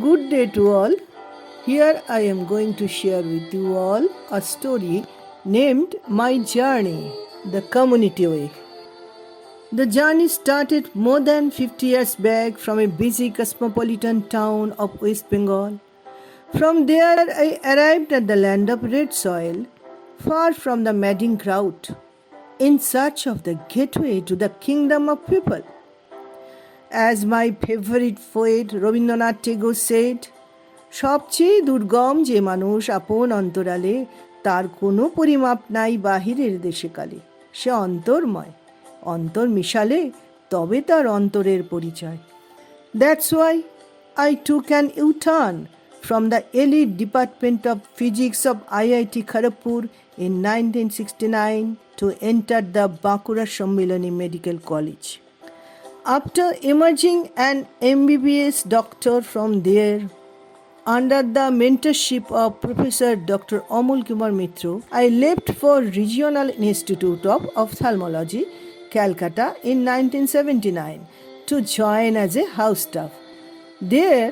Good day to all. Here I am going to share with you all a story named My Journey, the Community Way. The journey started more than 50 years back from a busy cosmopolitan town of West Bengal. From there, I arrived at the land of red soil, far from the madding crowd, in search of the gateway to the kingdom of people. As my favorite poet Rabindranath Tagore said, সবচেয়ে দুর্গম যে মানুষ আপন অন্তরালে তার কোনো পরিমাপ নাই বাহিরের দেশে কালে সে অন্তর্ময় অন্তর মিশালে তবে তার অন্তরের পরিচয় That's why I took an U-turn from the elite department of physics of IIT Kharagpur in 1969 to enter the Bankura Sammilani Medical College. After emerging an MBBS doctor from there, under the mentorship of Professor Dr. Amol Kumar Mitra, I left for Regional Institute of Ophthalmology, Calcutta in 1979 to join as a house staff. There,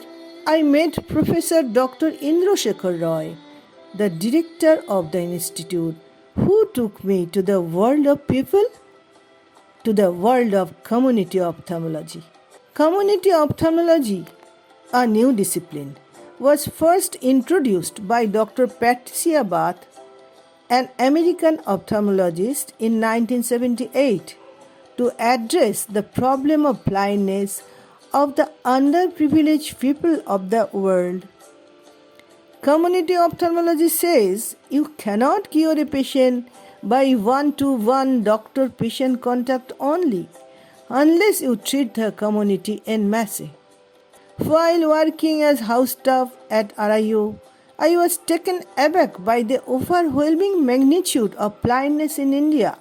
I met Professor Dr. Indrashekhar Roy, the director of the institute, who took me to the world of people, to the world of community ophthalmology. Community ophthalmology, a new discipline, was first introduced by Dr. Patricia Bath, an American ophthalmologist, in 1978 to address the problem of blindness of the underprivileged people of the world. Community ophthalmology says you cannot cure a patient by one-to-one doctor-patient contact only, unless you treat the community en masse. While working as house staff at RIO, I was taken aback by the overwhelming magnitude of blindness in India.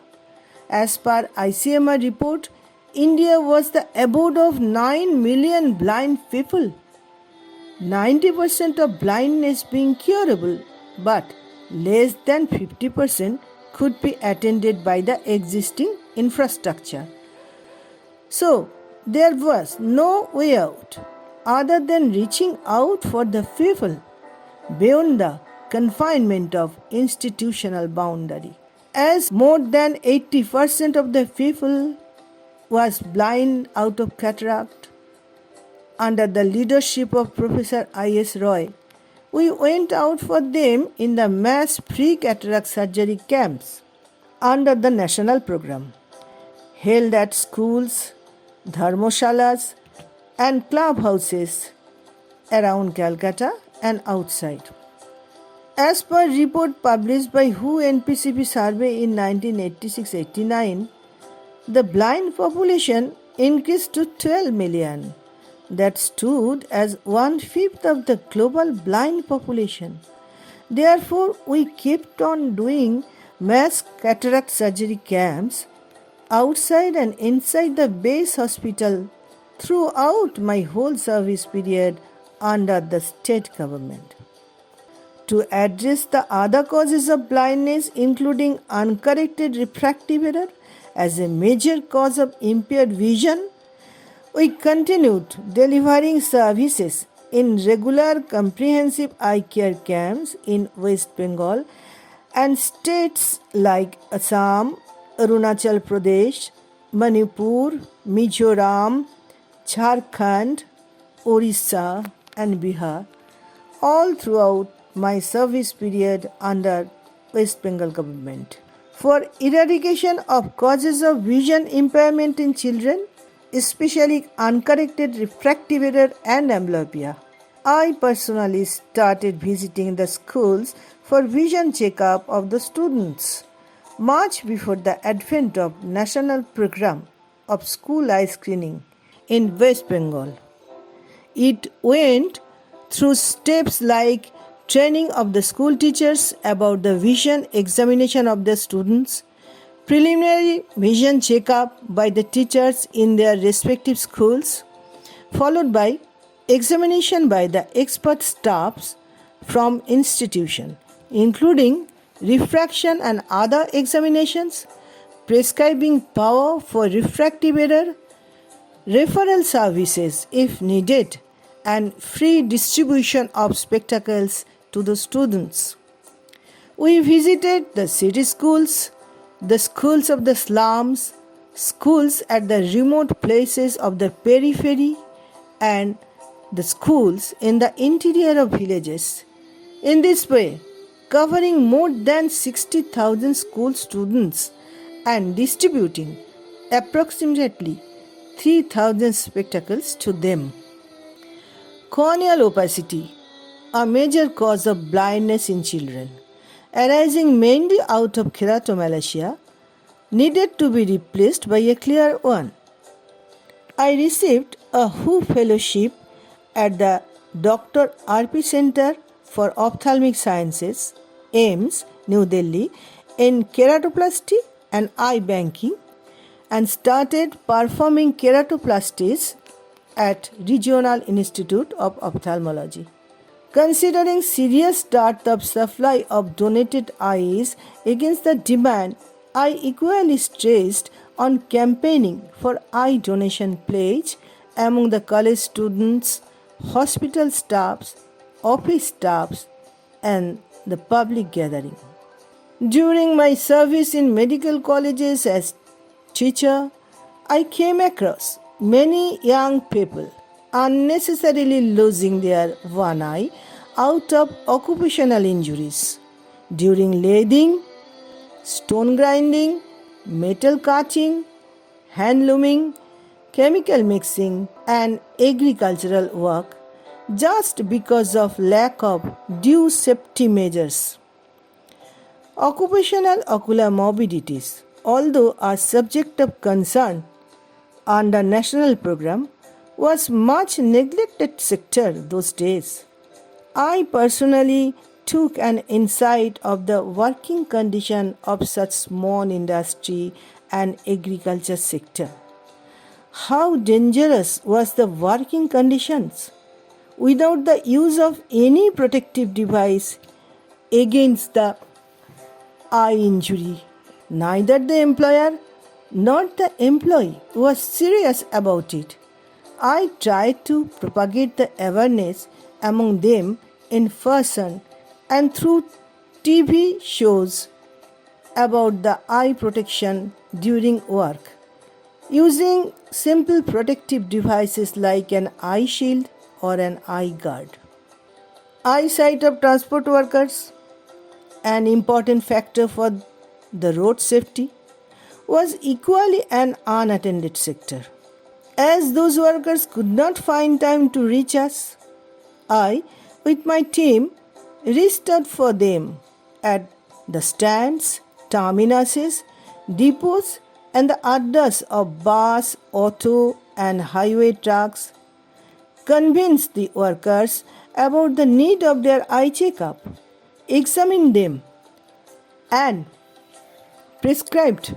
As per ICMR report, India was the abode of 9 million blind people, 90% of blindness being curable, but less than 50% could be attended by the existing infrastructure. So, there was no way out other than reaching out for the people beyond the confinement of institutional boundary. As more than 80% of the people was blind out of cataract, under the leadership of Professor I.S. Roy, we went out for them in the mass free cataract surgery camps under the national program, held at schools, dharmashalas, and clubhouses around Calcutta and outside. As per report published by WHO NPCP survey in 1986-89, the blind population increased to 12 million. That stood as 1/5 of the global blind population. Therefore, we kept on doing mass cataract surgery camps outside and inside the base hospital throughout my whole service period under the state government. To address the other causes of blindness, including uncorrected refractive error as a major cause of impaired vision, we continued delivering services in regular comprehensive eye care camps in West Bengal and states like Assam, Arunachal Pradesh, Manipur, Mizoram, Jharkhand, Orissa, and Bihar, all throughout my service period under West Bengal government. For eradication of causes of vision impairment in children, especially uncorrected refractive error and amblyopia, I personally started visiting the schools for vision checkup of the students much before the advent of national program of school eye screening in West Bengal. It went through steps like training of the school teachers about the vision examination of the students, preliminary vision checkup by the teachers in their respective schools, followed by examination by the expert staffs from institution, including refraction and other examinations, prescribing power for refractive error, referral services if needed, and free distribution of spectacles to the students. We visited the city schools, the schools of the slums, schools at the remote places of the periphery, and the schools in the interior of villages. In this way, covering more than 60,000 school students and distributing approximately 3,000 spectacles to them. Corneal opacity, a major cause of blindness in children, arising mainly out of keratomalacia, needed to be replaced by a clear one. I received a WHO fellowship at the Dr. R.P. Center for Ophthalmic Sciences, AIMS, New Delhi, in keratoplasty and eye banking, and started performing keratoplasties at Regional Institute of Ophthalmology. Considering serious dearth of supply of donated eyes against the demand, I equally stressed on campaigning for eye donation pledge among the college students, hospital staffs, office staffs, and the public gathering. During my service in medical colleges as teacher, I came across many young people unnecessarily losing their one eye out of occupational injuries during lathing, stone grinding, metal cutting, hand looming, chemical mixing, and agricultural work just because of lack of due safety measures. Occupational ocular morbidities, although a subject of concern under national program, was much neglected sector those days. I personally took an insight of the working condition of such small industry and agriculture sector. How dangerous was the working conditions without the use of any protective device against the eye injury. Neither the employer nor the employee was serious about it. I tried to propagate the awareness among them in person and through TV shows about the eye protection during work, using simple protective devices like an eye shield or an eye guard. Eyesight of transport workers, an important factor for the road safety, was equally an unattended sector. As those workers could not find time to reach us, I, with my team, reached out for them at the stands, terminuses, depots, and the adders of bus, auto, and highway trucks, convinced the workers about the need of their eye checkup, examined them, and prescribed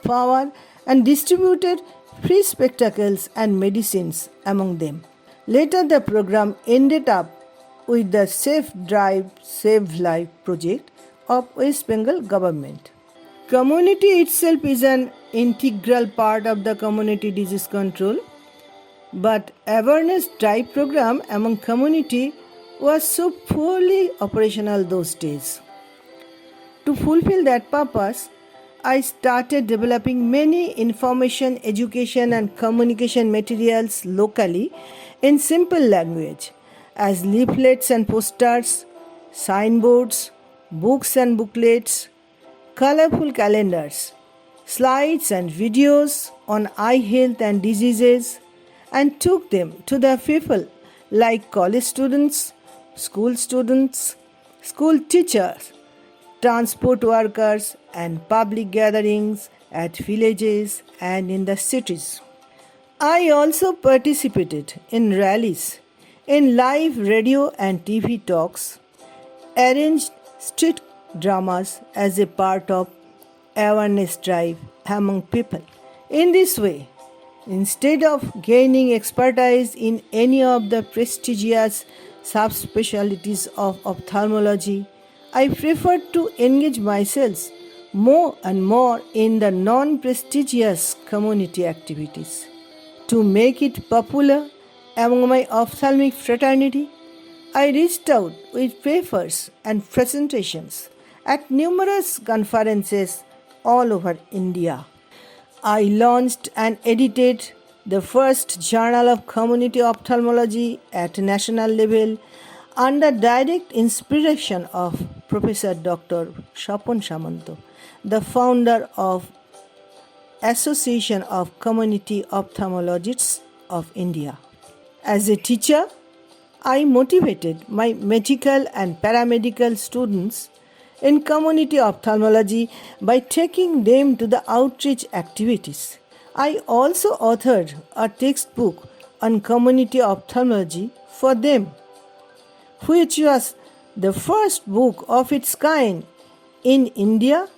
power and distributed free spectacles and medicines among them. Later, the program ended up with the Safe Drive, Save Life project of West Bengal government. Community itself is an integral part of the community disease control, but awareness drive program among community was so poorly operational those days. To fulfill that purpose, I started developing many information, education, and communication materials locally in simple language, as leaflets and posters, signboards, books and booklets, colorful calendars, slides and videos on eye health and diseases, and took them to the people like college students, school teachers, transport workers, and public gatherings at villages and in the cities. I also participated in rallies, in live radio and TV talks, arranged street dramas as a part of awareness drive among people. In this way, instead of gaining expertise in any of the prestigious subspecialties of ophthalmology, I preferred to engage myself more and more in the non-prestigious community activities. To make it popular, among my ophthalmic fraternity, I reached out with papers and presentations at numerous conferences all over India. I launched and edited the first Journal of Community Ophthalmology at national level under direct inspiration of Professor Dr. Shapon Samanto, the founder of Association of Community Ophthalmologists of India. As a teacher, I motivated my medical and paramedical students in community ophthalmology by taking them to the outreach activities. I also authored a textbook on community ophthalmology for them, which was the first book of its kind in India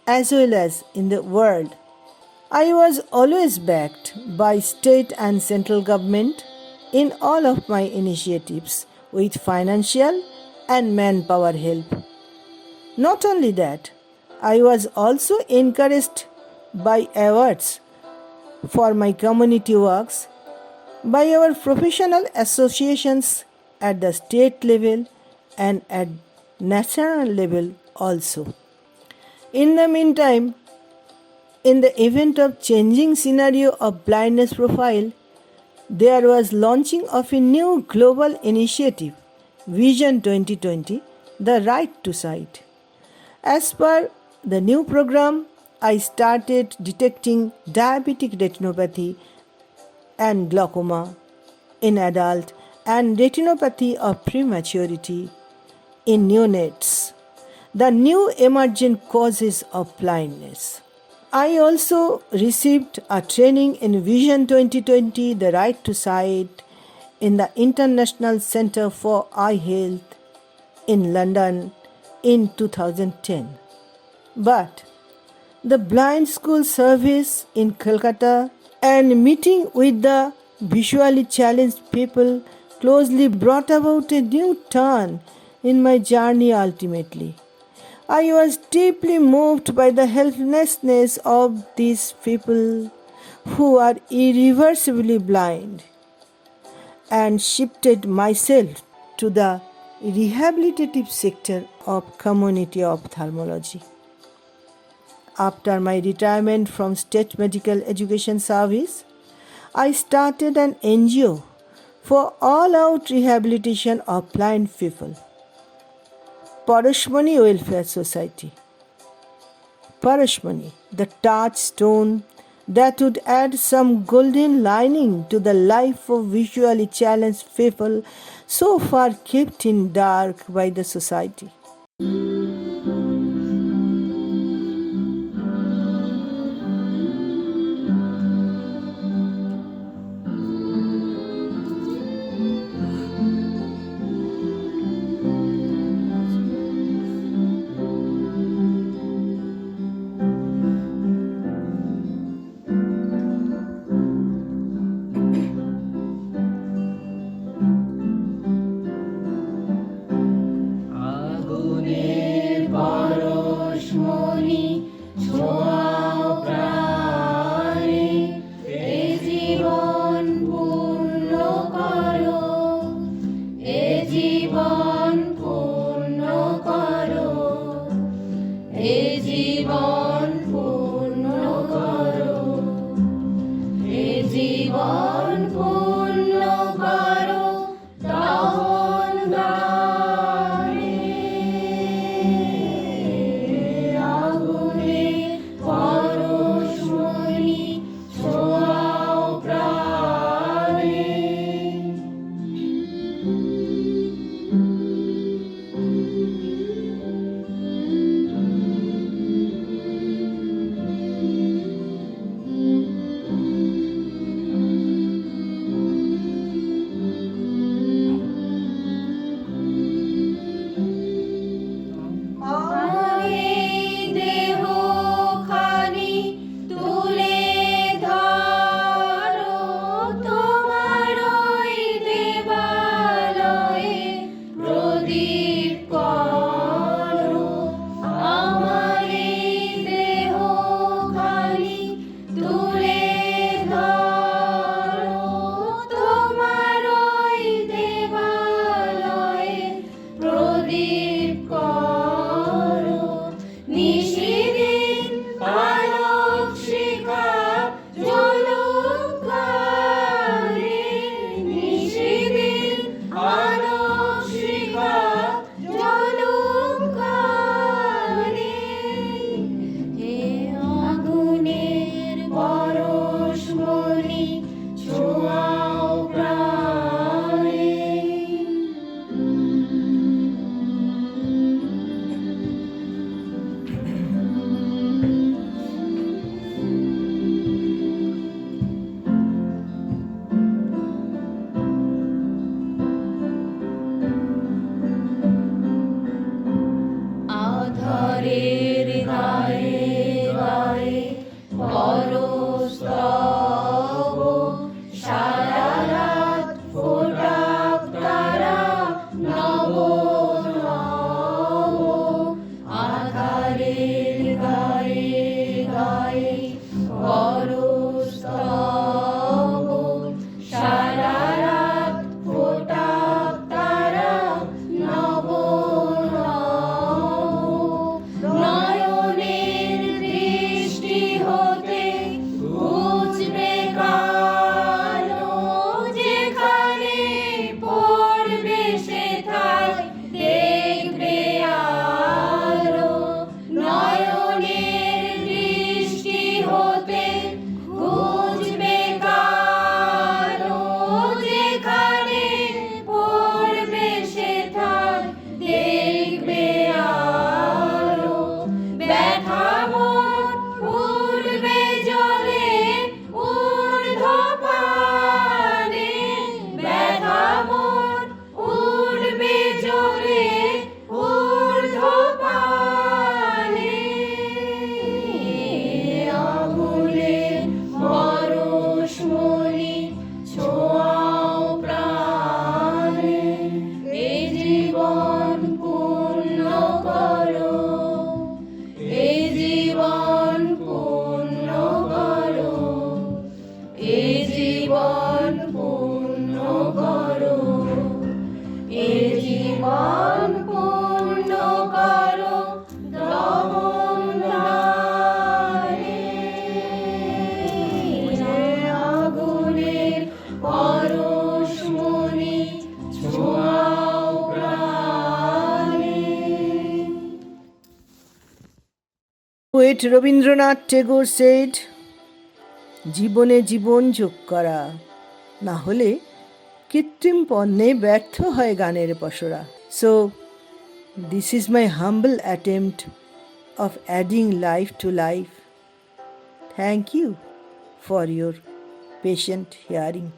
as well as in the world. I was always backed by state and central government in all of my initiatives with financial and manpower help. Not only that, I was also encouraged by awards for my community works by our professional associations at the state level and at national level also. In the meantime, in the event of changing scenario of blindness profile, there was launching of a new global initiative, Vision 2020, the right to sight. As per the new program, I started detecting diabetic retinopathy and glaucoma in adult and retinopathy of prematurity in neonates, the new emergent causes of blindness. I also received a training in Vision 2020, the right to sight, in the International Center for Eye Health in London in 2010. But the blind school service in Calcutta and meeting with the visually challenged people closely brought about a new turn in my journey ultimately. I was deeply moved by the helplessness of these people who are irreversibly blind and shifted myself to the rehabilitative sector of community ophthalmology. After my retirement from State Medical Education Service, I started an NGO for all-out rehabilitation of blind people, Parashmani Welfare Society. Parashmani, the touchstone that would add some golden lining to the life of visually challenged people so far kept in dark by the society. আগুনে Poet Rabindranath Tagore said, জীবনে জীবন যোগ করা, না হলে কৃত্রিম পণ্যে ব্যর্থ হয় গানের পসরা। So, this is my humble attempt of adding life to life. Thank you for your patient hearing.